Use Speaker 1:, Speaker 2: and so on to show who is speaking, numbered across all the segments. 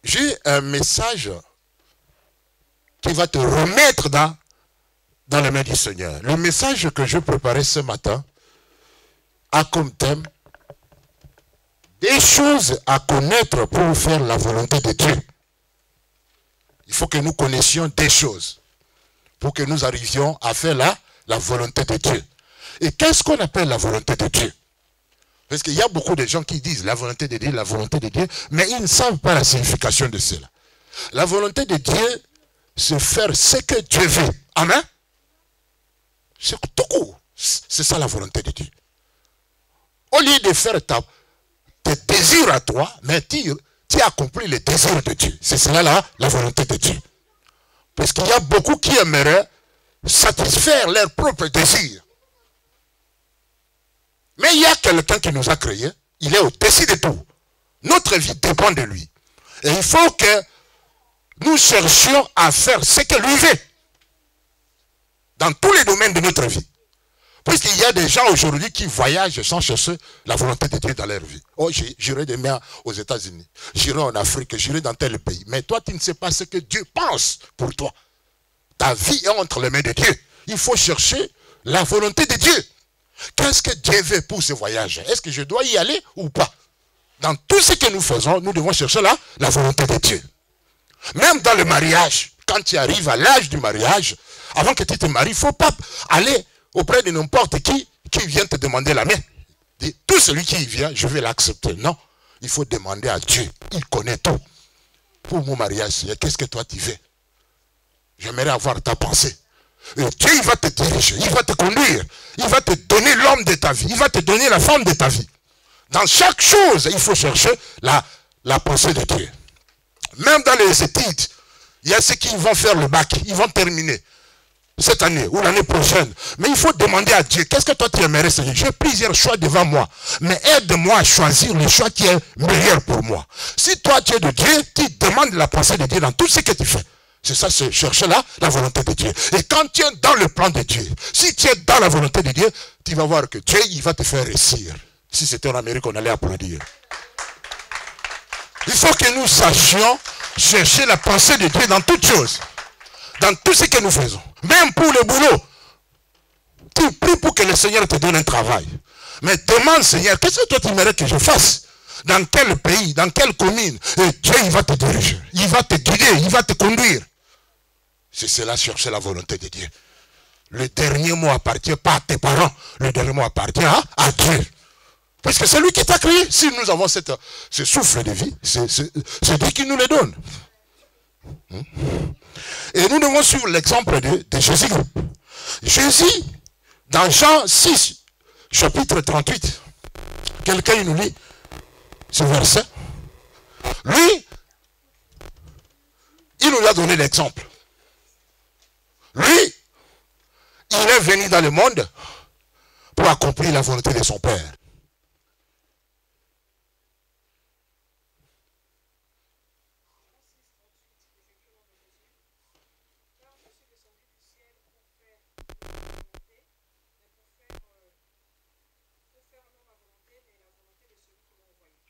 Speaker 1: j'ai un message qui va te remettre dans les mains du Seigneur. Le message que je préparais ce matin a comme thème des choses à connaître pour faire la volonté de Dieu. Il faut que nous connaissions des choses pour que nous arrivions à faire la volonté de Dieu. Et qu'est-ce qu'on appelle la volonté de Dieu? Parce qu'il y a beaucoup de gens qui disent la volonté de Dieu, mais ils ne savent pas la signification de cela. La volonté de Dieu, c'est faire ce que Dieu veut. Amen. C'est tout court. C'est ça la volonté de Dieu. Au lieu de faire tes désirs à toi, mais tu accomplis les désirs de Dieu. C'est cela la volonté de Dieu. Parce qu'il y a beaucoup qui aimeraient satisfaire leurs propres désirs. Mais il y a quelqu'un qui nous a créés, il est au-dessus de tout. Notre vie dépend de lui. Et il faut que nous cherchions à faire ce que lui veut. Dans tous les domaines de notre vie. Puisqu'il y a des gens aujourd'hui qui voyagent sans chercher la volonté de Dieu dans leur vie. Oh, j'irai demain aux États-Unis, j'irai en Afrique, j'irai dans tel pays. Mais toi, tu ne sais pas ce que Dieu pense pour toi. Ta vie est entre les mains de Dieu. Il faut chercher la volonté de Dieu. Qu'est-ce que Dieu veut pour ce voyage? Est-ce que je dois y aller ou pas? Dans tout ce que nous faisons, nous devons chercher la volonté de Dieu. Même dans le mariage, quand tu arrives à l'âge du mariage, avant que tu te maries, il ne faut pas aller auprès de n'importe qui vient te demander la main. Dis, tout celui qui vient, je vais l'accepter. Non, il faut demander à Dieu. Il connaît tout. Pour mon mariage, qu'est-ce que toi tu veux? J'aimerais avoir ta pensée. Et Dieu, il va te diriger, il va te conduire, il va te donner l'homme de ta vie, il va te donner la femme de ta vie. Dans chaque chose, il faut chercher la pensée de Dieu. Même dans les études, il y a ceux qui vont faire le bac, ils vont terminer cette année ou l'année prochaine. Mais il faut demander à Dieu, qu'est-ce que toi tu aimerais, Seigneur? J'ai plusieurs choix devant moi, mais aide-moi à choisir le choix qui est meilleur pour moi. Si toi tu es de Dieu, tu demandes la pensée de Dieu dans tout ce que tu fais. C'est ça, c'est chercher la volonté de Dieu. Et quand tu es dans le plan de Dieu, si tu es dans la volonté de Dieu, tu vas voir que Dieu, il va te faire réussir. Si c'était en Amérique, on allait applaudir. Il faut que nous sachions chercher la pensée de Dieu dans toutes choses. Dans tout ce que nous faisons. Même pour le boulot. Tu pries pour que le Seigneur te donne un travail. Mais demande, Seigneur, qu'est-ce que toi tu aimerais que je fasse? Dans quel pays, dans quelle commune? Et Dieu, il va te diriger. Il va te guider, il va te conduire. C'est cela, chercher la volonté de Dieu. Le dernier mot appartient pas à tes parents. Le dernier mot appartient à Dieu. Parce que c'est lui qui t'a créé. Si nous avons ce souffle de vie, c'est Dieu qui nous le donne. Et nous devons suivre l'exemple de Jésus. Jésus, dans Jean 6, chapitre 38, quelqu'un nous lit ce verset. Lui, il nous a donné l'exemple. Lui, il est venu dans le monde pour accomplir la volonté de son Père.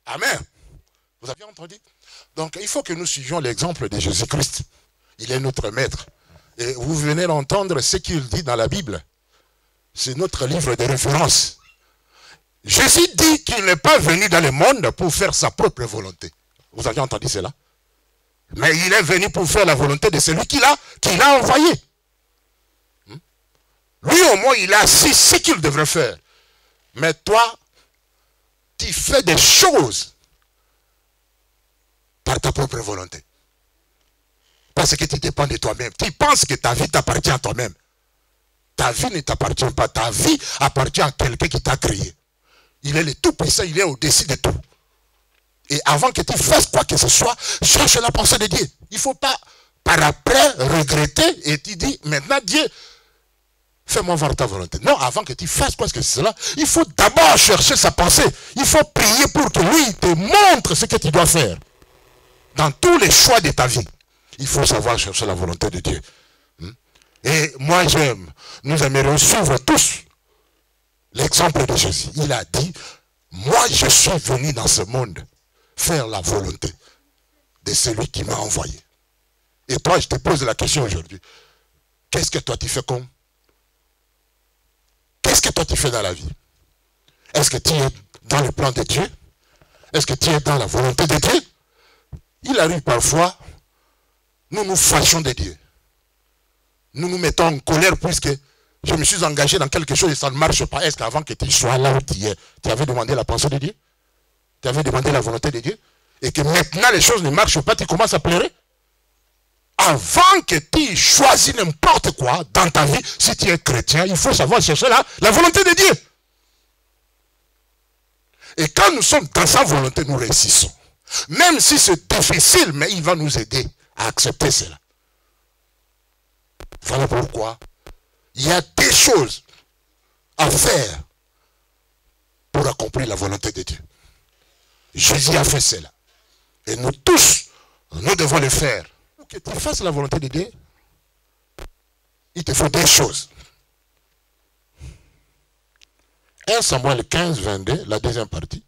Speaker 1: Amen. Vous avez entendu? Donc, il faut que nous suivions l'exemple de Jésus-Christ. Il est notre maître. Et vous venez d'entendre ce qu'il dit dans la Bible. C'est notre livre de référence. Jésus dit qu'il n'est pas venu dans le monde pour faire sa propre volonté. Vous avez entendu cela? Mais il est venu pour faire la volonté de celui qu'il a envoyé. Lui, au moins, il a su ce qu'il devrait faire. Mais toi, tu fais des choses par ta propre volonté. Parce que tu dépends de toi-même. Tu penses que ta vie t'appartient à toi-même. Ta vie ne t'appartient pas. Ta vie appartient à quelqu'un qui t'a créé. Il est le tout-puissant, il est au-dessus de tout. Et avant que tu fasses quoi que ce soit, cherche la pensée de Dieu. Il ne faut pas, par après, regretter et tu dis, maintenant Dieu, fais-moi voir ta volonté. Non, avant que tu fasses quoi que cela, il faut d'abord chercher sa pensée. Il faut prier pour que lui te montre ce que tu dois faire. Dans tous les choix de ta vie, il faut savoir chercher la volonté de Dieu. Et moi nous aimerions suivre tous l'exemple de Jésus. Il a dit, moi je suis venu dans ce monde faire la volonté de celui qui m'a envoyé. Et toi, je te pose la question aujourd'hui. Qu'est-ce que toi tu fais comme? Qu'est-ce que toi tu fais dans la vie? Est-ce que tu es dans le plan de Dieu? Est-ce que tu es dans la volonté de Dieu? Il arrive parfois, nous nous fâchons de Dieu. Nous nous mettons en colère puisque je me suis engagé dans quelque chose et ça ne marche pas. Est-ce qu'avant que tu sois là où tu es, tu avais demandé la pensée de Dieu? Tu avais demandé la volonté de Dieu? Et que maintenant les choses ne marchent pas, tu commences à pleurer? Avant que tu choisisses n'importe quoi dans ta vie, si tu es chrétien, il faut savoir chercher la volonté de Dieu. Et quand nous sommes dans sa volonté, nous réussissons. Même si c'est difficile, mais il va nous aider à accepter cela. Voilà pourquoi il y a des choses à faire pour accomplir la volonté de Dieu. Jésus a fait cela. Et nous tous, nous devons le faire. Pour que tu fasses la volonté de Dieu, il te faut des choses. 1 Samuel 15, 22, la deuxième partie.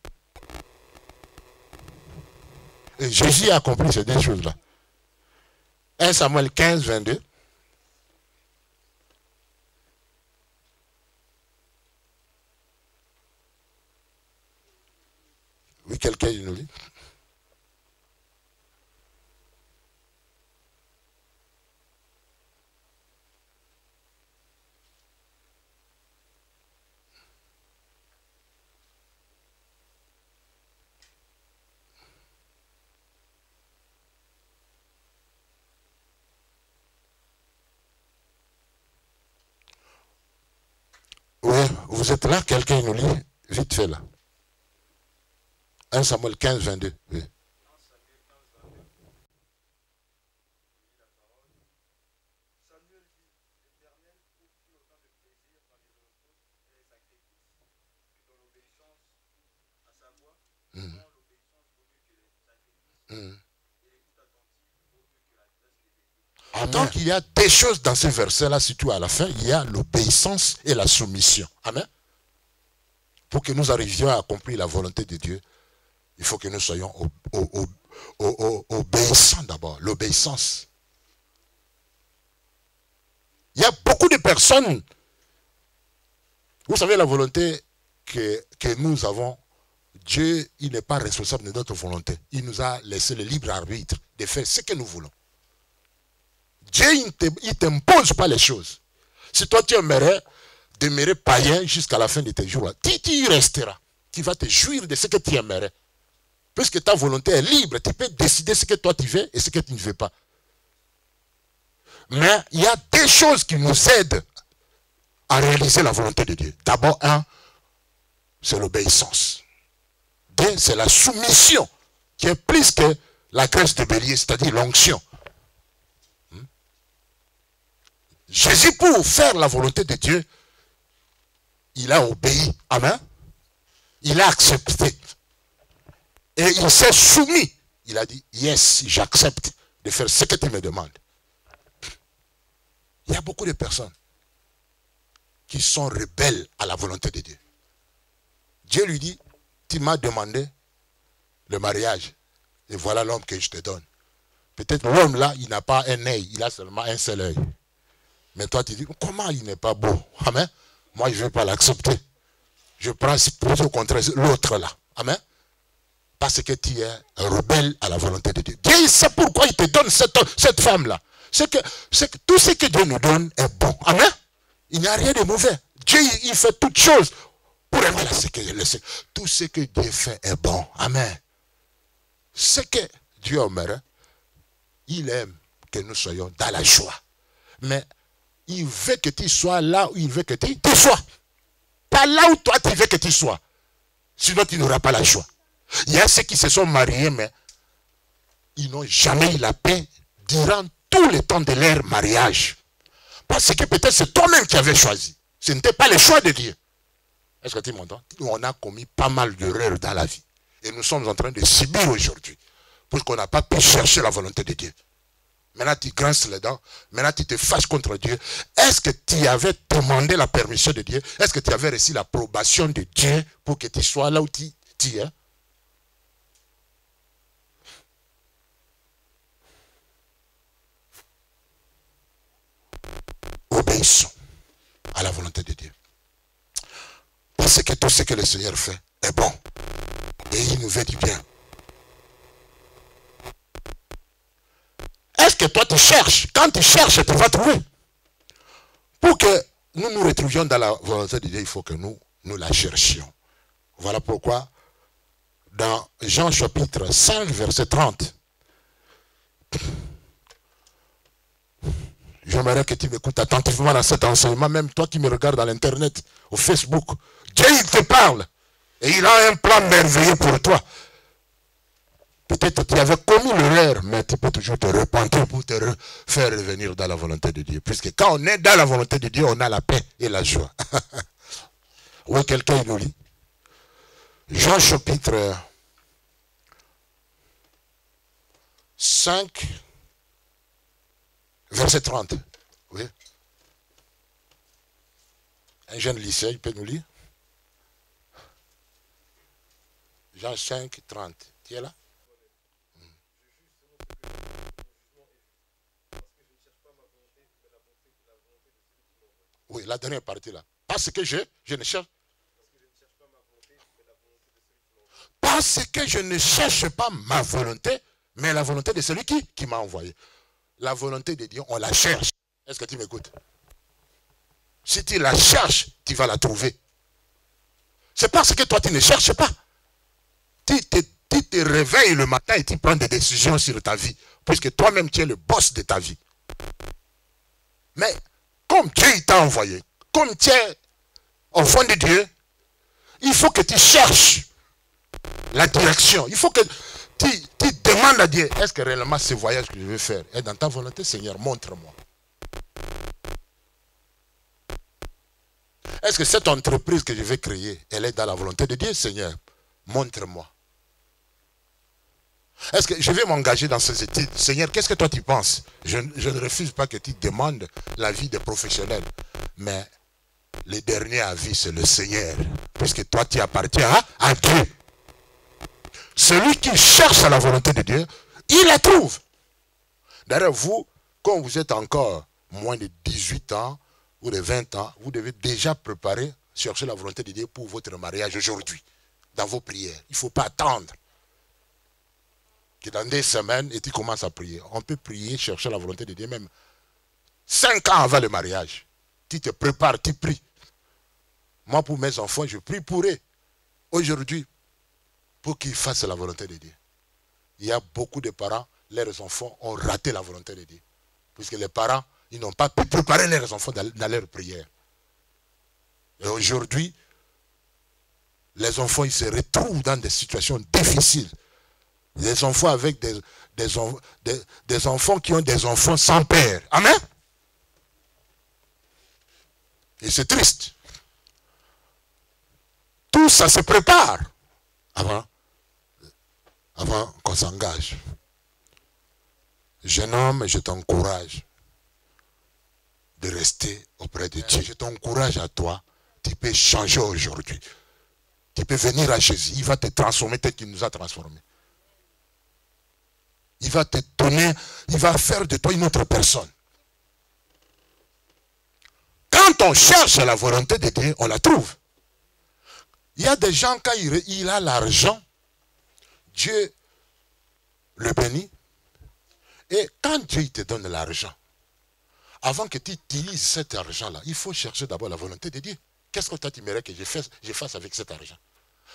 Speaker 1: Et Jésus a accompli ces deux choses-là. 1 Samuel 15, 22. Oui, quelqu'un nous lit. Oui, vous êtes là, quelqu'un nous lit, vite fait là. 1 Samuel 15, 22. Oui. Donc il y a des choses dans ce verset-là, surtout à la fin, il y a l'obéissance et la soumission. Amen. Pour que nous arrivions à accomplir la volonté de Dieu, il faut que nous soyons obéissants d'abord, l'obéissance. Il y a beaucoup de personnes, vous savez la volonté que nous avons, Dieu, il n'est pas responsable de notre volonté. Il nous a laissé le libre arbitre de faire ce que nous voulons. Dieu, il ne t'impose pas les choses. Si toi tu aimerais demeurer païen jusqu'à la fin de tes jours, tu y resteras. Tu vas te jouir de ce que tu aimerais. Puisque ta volonté est libre, tu peux décider ce que toi tu veux et ce que tu ne veux pas. Mais il y a des choses qui nous aident à réaliser la volonté de Dieu. D'abord, un, c'est l'obéissance. Deux, c'est la soumission, qui est plus que la graisse de bélier, c'est-à-dire l'onction. Jésus, pour faire la volonté de Dieu, il a obéi. Amen. Il a accepté. Et il s'est soumis. Il a dit, yes, j'accepte de faire ce que tu me demandes. Il y a beaucoup de personnes qui sont rebelles à la volonté de Dieu. Dieu lui dit, tu m'as demandé le mariage. Et voilà l'homme que je te donne. Peut-être l'homme là, il n'a pas un œil, il a seulement un seul œil. Mais toi, tu dis, comment il n'est pas beau? Amen. Moi, je ne vais pas l'accepter. Je prends plutôt au contraire l'autre là. Amen. Parce que tu es rebelle à la volonté de Dieu. Dieu sait pourquoi il te donne cette femme-là. C'est que tout ce que Dieu nous donne est bon. Amen. Il n'y a rien de mauvais. Dieu, il fait toutes choses pour aimer la sécurité. Tout ce que Dieu fait est bon. Amen. Ce que Dieu aimerait, il aime que nous soyons dans la joie. Mais il veut que tu sois là où il veut que tu sois. Pas là où toi tu veux que tu sois. Sinon tu n'auras pas la joie. Il y a ceux qui se sont mariés, mais ils n'ont jamais eu la paix durant tout le temps de leur mariage. Parce que peut-être c'est toi-même qui avais choisi. Ce n'était pas le choix de Dieu. Est-ce que tu m'entends? Nous, on a commis pas mal d'erreurs dans la vie. Et nous sommes en train de subir aujourd'hui. Parce qu'on n'a pas pu chercher la volonté de Dieu. Maintenant, tu grinces les dents. Maintenant, tu te fâches contre Dieu. Est-ce que tu avais demandé la permission de Dieu? Est-ce que tu avais reçu l'approbation de Dieu pour que tu sois là où tu es? à la volonté de Dieu. Parce que tout ce que le Seigneur fait est bon. Et il nous veut du bien. Est-ce que toi tu cherches? Quand tu cherches, tu vas trouver. Pour que nous nous retrouvions dans la volonté de Dieu, il faut que nous la cherchions. Voilà pourquoi, dans Jean chapitre 5, verset 30, j'aimerais que tu m'écoutes attentivement dans cet enseignement, même toi qui me regardes dans l'internet, au Facebook. Dieu, il te parle. Et il a un plan merveilleux pour toi. Peut-être que tu avais commis l'erreur, mais tu peux toujours te repentir pour te faire revenir dans la volonté de Dieu. Puisque quand on est dans la volonté de Dieu, on a la paix et la joie. Oui, quelqu'un nous lit. Jean chapitre 5, verset 30. Oui. Un jeune lycéen, il peut nous lire. Jean 5, 30. Tu es là? Oui, la dernière partie là. Parce que je ne cherche. Parce que je ne cherche pas ma volonté, mais la volonté de celui qui m'a envoyé. La volonté de Dieu, on la cherche. Est-ce que tu m'écoutes? Si tu la cherches, tu vas la trouver. C'est parce que toi, tu ne cherches pas. Tu te réveilles le matin et tu prends des décisions sur ta vie. Puisque toi-même, tu es le boss de ta vie. Mais comme Dieu t'a envoyé, comme tu es au fond de Dieu, il faut que tu cherches la direction. Il faut que tu demandes à Dieu, est-ce que réellement ce voyage que je veux faire est dans ta volonté, Seigneur, montre-moi. Est-ce que cette entreprise que je vais créer, elle est dans la volonté de Dieu, Seigneur, montre-moi. Est-ce que je vais m'engager dans ces études? Seigneur, qu'est-ce que toi tu penses? Je ne refuse pas que tu demandes l'avis des professionnels. Mais le dernier avis, c'est le Seigneur. Puisque toi, tu appartiens à Dieu. Celui qui cherche à la volonté de Dieu, il la trouve. D'ailleurs, vous, quand vous êtes encore moins de 18 ans ou de 20 ans, vous devez déjà préparer, chercher la volonté de Dieu pour votre mariage aujourd'hui, dans vos prières. Il ne faut pas attendre que dans des semaines, et tu commences à prier. On peut prier, chercher la volonté de Dieu, même 5 ans avant le mariage. Tu te prépares, tu pries. Moi, pour mes enfants, je prie pour eux. Aujourd'hui, pour qu'ils fassent la volonté de Dieu. Il y a beaucoup de parents, leurs enfants ont raté la volonté de Dieu. Puisque les parents, ils n'ont pas pu préparer leurs enfants dans leur prière. Et aujourd'hui, les enfants, ils se retrouvent dans des situations difficiles. Des enfants avec des enfants qui ont des enfants sans père. Amen. Et c'est triste. Tout ça se prépare avant qu'on s'engage. Jeune homme, je t'encourage de rester auprès de Dieu. Je t'encourage à toi. Tu peux changer aujourd'hui. Tu peux venir à Jésus. Il va te transformer tel qu'il nous a transformés. Il va te donner, il va faire de toi une autre personne. Quand on cherche la volonté de Dieu, on la trouve. Il y a des gens, quand il a l'argent, Dieu le bénit. Et quand Dieu te donne l'argent, avant que tu utilises cet argent-là, il faut chercher d'abord la volonté de Dieu. Qu'est-ce que toi tu aimerais que je fasse avec cet argent?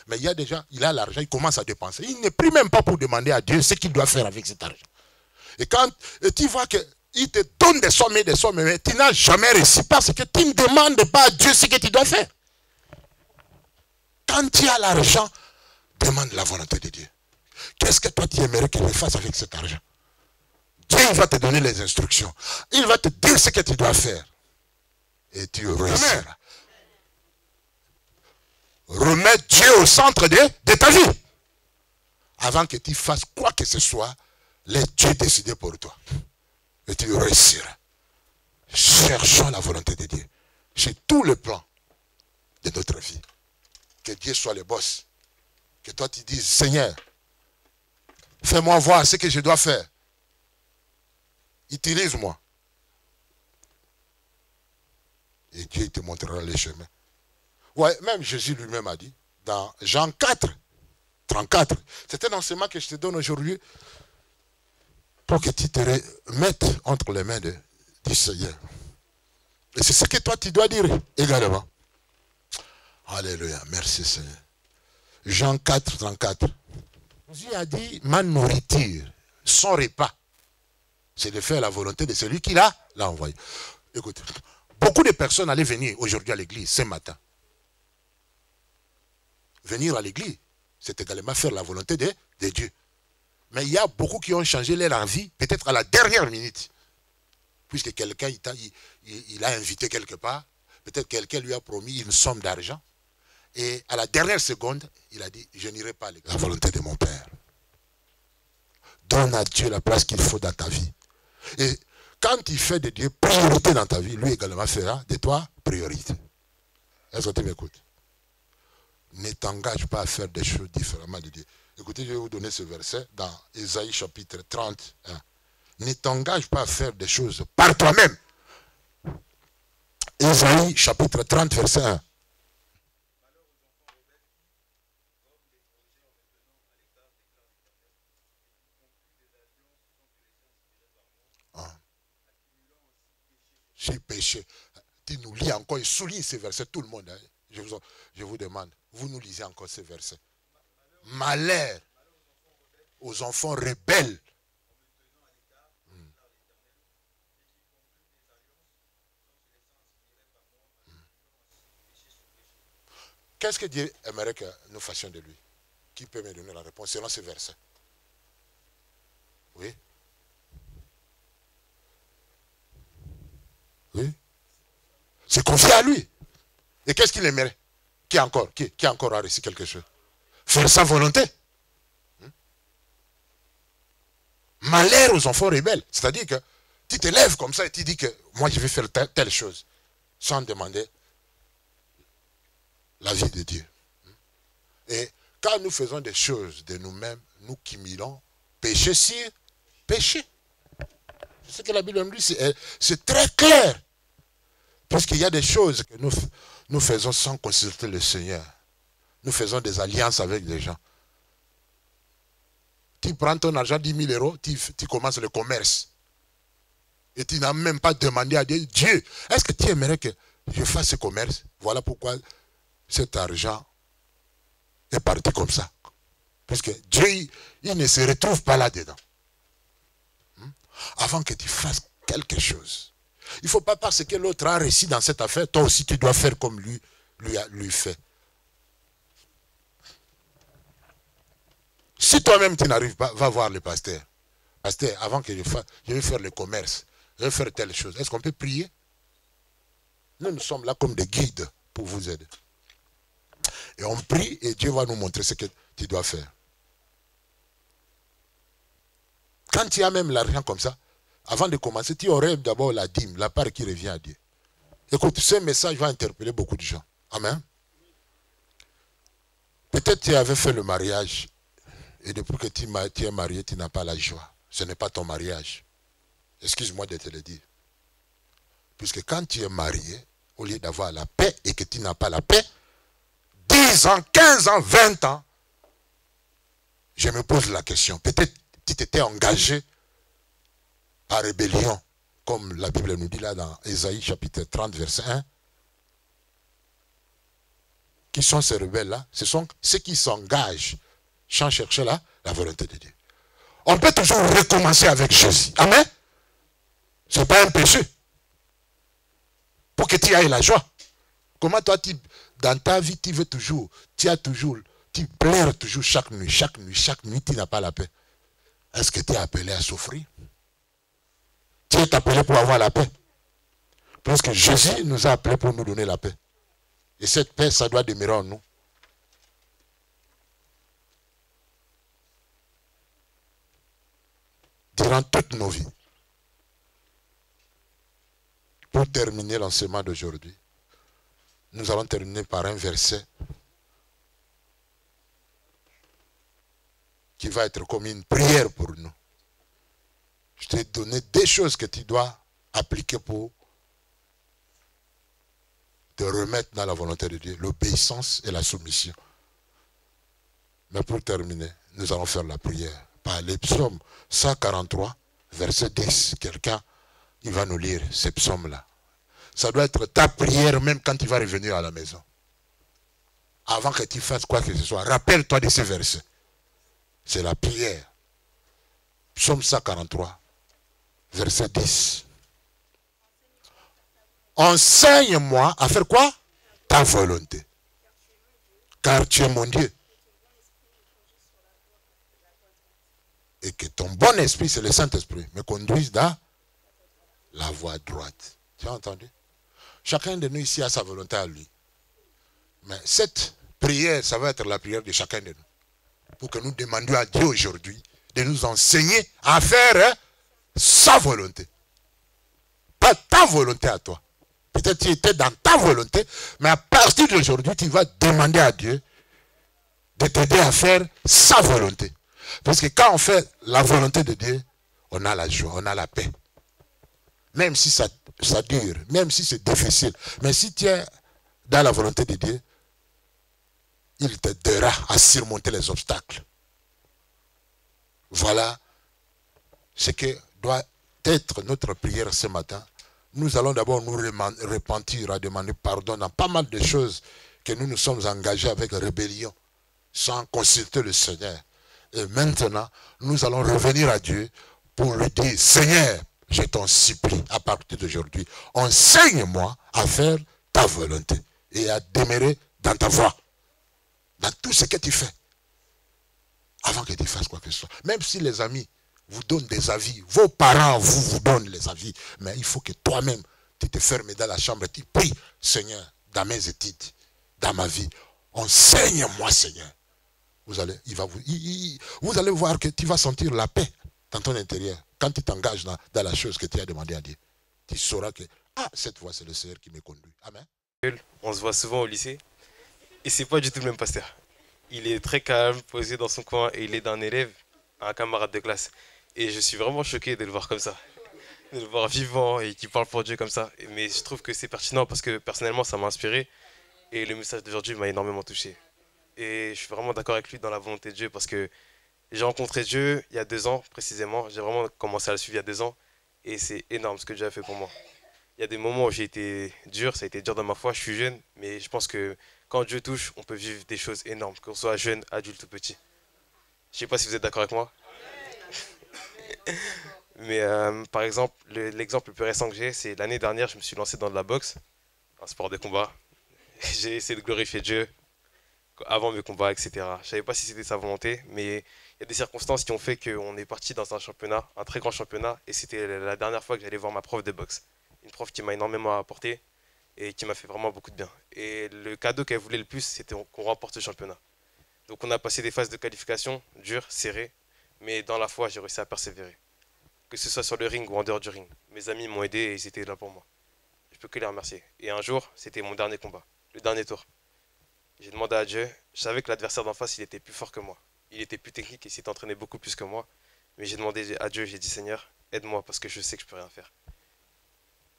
Speaker 1: Mais il y a des gens, il a l'argent, il commence à dépenser. Il ne prie même pas pour demander à Dieu ce qu'il doit faire avec cet argent. Et quand tu vois qu'il te donne des sommes, mais tu n'as jamais réussi parce que tu ne demandes pas à Dieu ce que tu dois faire. Quand tu as l'argent, demande la volonté de Dieu. Qu'est-ce que toi tu aimerais que je fasse avec cet argent? Dieu va te donner les instructions. Il va te dire ce que tu dois faire. Et tu réussiras. Remets Dieu au centre de ta vie. Avant que tu fasses quoi que ce soit, laisse Dieu décider pour toi. Et tu réussiras. Cherchons la volonté de Dieu. Chez tous les plans de notre vie. Que Dieu soit le boss. Que toi tu dises, Seigneur, fais-moi voir ce que je dois faire. Utilise-moi. Et Dieu te montrera les chemins. Ouais, même Jésus lui-même a dit, dans Jean 4, 34, c'est un enseignement que je te donne aujourd'hui pour que tu te mettes entre les mains du Seigneur. Et c'est ce que toi tu dois dire également. Alléluia, merci Seigneur. Jean 4, 34. Jésus a dit, ma nourriture, son repas, c'est de faire la volonté de celui qui l'a envoyé. Écoute, beaucoup de personnes allaient venir aujourd'hui à l'église, ce matin. Venir à l'église, c'est également faire la volonté de Dieu. Mais il y a beaucoup qui ont changé leur vie, peut-être à la dernière minute. Puisque quelqu'un, il a invité quelque part, peut-être quelqu'un lui a promis une somme d'argent. Et à la dernière seconde, il a dit, je n'irai pas à l'église. La volonté de mon Père. Donne à Dieu la place qu'il faut dans ta vie. Et quand il fait de Dieu priorité dans ta vie, lui également fera de toi priorité. Est-ce que tu m'écoutes? Ne t'engage pas à faire des choses différemment de Dieu. Écoutez, je vais vous donner ce verset dans Ésaïe chapitre 31. Ne t'engage pas à faire des choses par toi-même. Ésaïe chapitre 30, verset 1. J'ai péché. Tu nous lis encore et souligne ces versets, tout le monde. Hein. Je vous demande, vous nous lisez encore ces versets. Malheur aux enfants rebelles. Qu'est-ce que Dieu aimerait que nous fassions de lui? Qui peut me donner la réponse selon ces versets? Oui. Oui. C'est confier à lui. Et qu'est-ce qu'il aimerait? Qui encore a réussi quelque chose? Faire sa volonté. Malheur aux enfants rebelles. C'est-à-dire que tu te lèves comme ça et tu dis que moi je vais faire telle chose. Sans demander la vie de Dieu. Et quand nous faisons des choses de nous-mêmes, nous cumulons péché sur péché. C'est ce que la Bible nous dit, c'est très clair. Puisqu'il y a des choses que nous faisons sans consulter le Seigneur. Nous faisons des alliances avec les gens. Tu prends ton argent, 10 000 euros, tu commences le commerce. Et tu n'as même pas demandé à Dieu, Dieu, est-ce que tu aimerais que je fasse ce commerce? Voilà pourquoi cet argent est parti comme ça. Puisque Dieu, il ne se retrouve pas là-dedans. Avant que tu fasses quelque chose. Il ne faut pas parce que l'autre a réussi dans cette affaire, toi aussi tu dois faire comme lui fait. Si toi-même tu n'arrives pas, va voir le pasteur. Pasteur, avant que je vais faire le commerce, je vais faire telle chose. Est-ce qu'on peut prier? Nous sommes là comme des guides pour vous aider. Et on prie et Dieu va nous montrer ce que tu dois faire. Quand tu as même l'argent comme ça, avant de commencer, tu aurais d'abord la dîme, la part qui revient à Dieu. Écoute, ce message va interpeller beaucoup de gens. Amen. Peut-être tu avais fait le mariage et depuis que tu es marié, tu n'as pas la joie. Ce n'est pas ton mariage. Excuse-moi de te le dire. Puisque quand tu es marié, au lieu d'avoir la paix et que tu n'as pas la paix, 10 ans, 15 ans, 20 ans, je me pose la question. Peut-être tu t'étais engagé par rébellion, comme la Bible nous dit là dans Ésaïe chapitre 30, verset 1. Qui sont ces rebelles-là? Ce sont ceux qui s'engagent sans chercher la volonté de Dieu. On peut toujours recommencer avec Jésus. Amen. Ce n'est pas un péché. Pour que tu aies la joie. Comment toi, dans ta vie, tu veux toujours, tu pleures toujours chaque nuit, tu n'as pas la paix. Est-ce que tu es appelé à souffrir? Tu es appelé pour avoir la paix. Parce que Jésus nous a appelés pour nous donner la paix. Et cette paix, ça doit demeurer en nous. Durant toutes nos vies. Pour terminer l'enseignement d'aujourd'hui, nous allons terminer par un verset qui va être comme une prière pour nous. Je t'ai donné des choses que tu dois appliquer pour te remettre dans la volonté de Dieu, l'obéissance et la soumission. Mais pour terminer, nous allons faire la prière par les psaumes 143, verset 10. Quelqu'un, il va nous lire ces psaumes-là. Ça doit être ta prière même quand tu vas revenir à la maison. Avant que tu fasses quoi que ce soit, rappelle-toi de ces versets. C'est la prière. Psaume 143, verset 10. Enseigne-moi à faire quoi? Ta volonté. Car tu es mon Dieu. Et que ton bon esprit, c'est le Saint-Esprit, me conduise dans la voie droite. Tu as entendu? Chacun de nous ici a sa volonté à lui. Mais cette prière, ça va être la prière de chacun de nous. Pour que nous demandions à Dieu aujourd'hui de nous enseigner à faire sa volonté. Pas ta volonté à toi. Peut-être que tu étais dans ta volonté, mais à partir d'aujourd'hui, tu vas demander à Dieu de t'aider à faire sa volonté. Parce que quand on fait la volonté de Dieu, on a la joie, on a la paix. Même si ça dure, même si c'est difficile. Mais si tu es dans la volonté de Dieu, il t'aidera à surmonter les obstacles. Voilà ce que doit être notre prière ce matin. Nous allons d'abord nous repentir, à demander pardon dans pas mal de choses que nous nous sommes engagés avec rébellion, sans consulter le Seigneur. Et maintenant, nous allons revenir à Dieu pour lui dire, Seigneur, je t'en supplie, à partir d'aujourd'hui, enseigne-moi à faire ta volonté et à demeurer dans ta voie, dans tout ce que tu fais, avant que tu fasses quoi que ce soit. Même si les amis vous donnent des avis, vos parents vous donnent les avis, mais il faut que toi-même, tu te fermes dans la chambre et tu pries, Seigneur, dans mes études, dans ma vie, enseigne-moi, Seigneur. Vous allez voir que tu vas sentir la paix dans ton intérieur. Quand tu t'engages dans la chose que tu as demandé à Dieu, tu sauras que, cette fois c'est le Seigneur qui me conduit. Amen.
Speaker 2: On se voit souvent au lycée et c'est pas du tout le même pasteur. Il est très calme, posé dans son coin et il est d'un élève, un camarade de classe. Et je suis vraiment choqué de le voir comme ça, de le voir vivant et qui parle pour Dieu comme ça. Mais je trouve que c'est pertinent parce que personnellement ça m'a inspiré et le message d'aujourd'hui m'a énormément touché. Et je suis vraiment d'accord avec lui dans la volonté de Dieu parce que j'ai rencontré Dieu il y a 2 ans précisément. J'ai vraiment commencé à le suivre il y a 2 ans et c'est énorme ce que Dieu a fait pour moi. Il y a des moments où j'ai été dur, ça a été dur dans ma foi, je suis jeune, mais je pense que quand Dieu touche, on peut vivre des choses énormes, qu'on soit jeune, adulte ou petit. Je ne sais pas si vous êtes d'accord avec moi. Mais par exemple, l'exemple le plus récent que j'ai, c'est l'année dernière, je me suis lancé dans de la boxe, un sport de combat. J'ai essayé de glorifier Dieu avant mes combats, etc. Je ne savais pas si c'était sa volonté, mais il y a des circonstances qui ont fait qu'on est parti dans un championnat, un très grand championnat, et c'était la dernière fois que j'allais voir ma prof de boxe. Une prof qui m'a énormément apporté et qui m'a fait vraiment beaucoup de bien. Et le cadeau qu'elle voulait le plus, c'était qu'on remporte ce championnat. Donc on a passé des phases de qualification dures, serrées, mais dans la foi, j'ai réussi à persévérer. Que ce soit sur le ring ou en dehors du ring. Mes amis m'ont aidé et ils étaient là pour moi. Je peux que les remercier. Et un jour, c'était mon dernier combat, le dernier tour. J'ai demandé à Dieu, je savais que l'adversaire d'en face, il était plus fort que moi. Il était plus technique et s'est entraîné beaucoup plus que moi. Mais j'ai demandé à Dieu, j'ai dit Seigneur, aide-moi parce que je sais que je peux rien faire.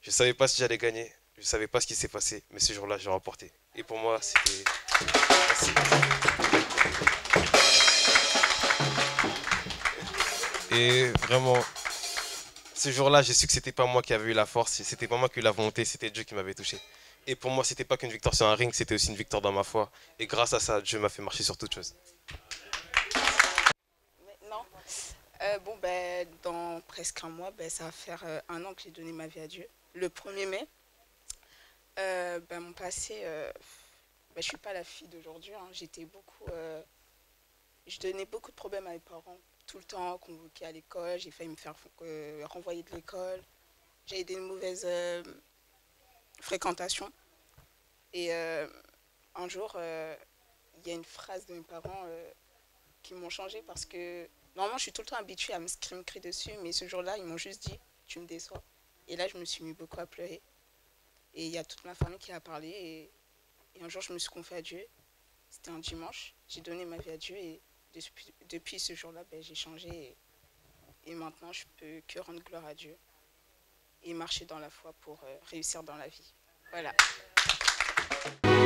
Speaker 2: Je ne savais pas si j'allais gagner, je ne savais pas ce qui s'est passé, mais ce jour-là, j'ai remporté. Et pour moi, c'était... Merci. Et vraiment, ce jour-là, j'ai su que c'était pas moi qui avais eu la force, c'était pas moi qui ai eu la volonté, c'était Dieu qui m'avait touché. Et pour moi, c'était pas qu'une victoire sur un ring, c'était aussi une victoire dans ma foi. Et grâce à ça, Dieu m'a fait marcher sur toute chose.
Speaker 3: Non. Dans presque un mois, ça va faire 1 an que j'ai donné ma vie à Dieu. Le 1er mai, mon passé, je suis pas la fille d'aujourd'hui. Hein. Je donnais beaucoup de problèmes à mes parents. Tout le temps convoquée à l'école, j'ai failli me faire renvoyer de l'école. J'ai eu des mauvaises fréquentations. Et un jour, il y a une phrase de mes parents qui m'ont changé parce que normalement, je suis tout le temps habituée à me crier dessus, mais ce jour-là, ils m'ont juste dit « tu me déçois ». Et là, je me suis mis beaucoup à pleurer. Et il y a toute ma famille qui a parlé. Et un jour, je me suis confiée à Dieu. C'était un dimanche. J'ai donné ma vie à Dieu et depuis ce jour-là, j'ai changé. Et maintenant, je peux que rendre gloire à Dieu et marcher dans la foi pour réussir dans la vie. Voilà.
Speaker 1: Amen.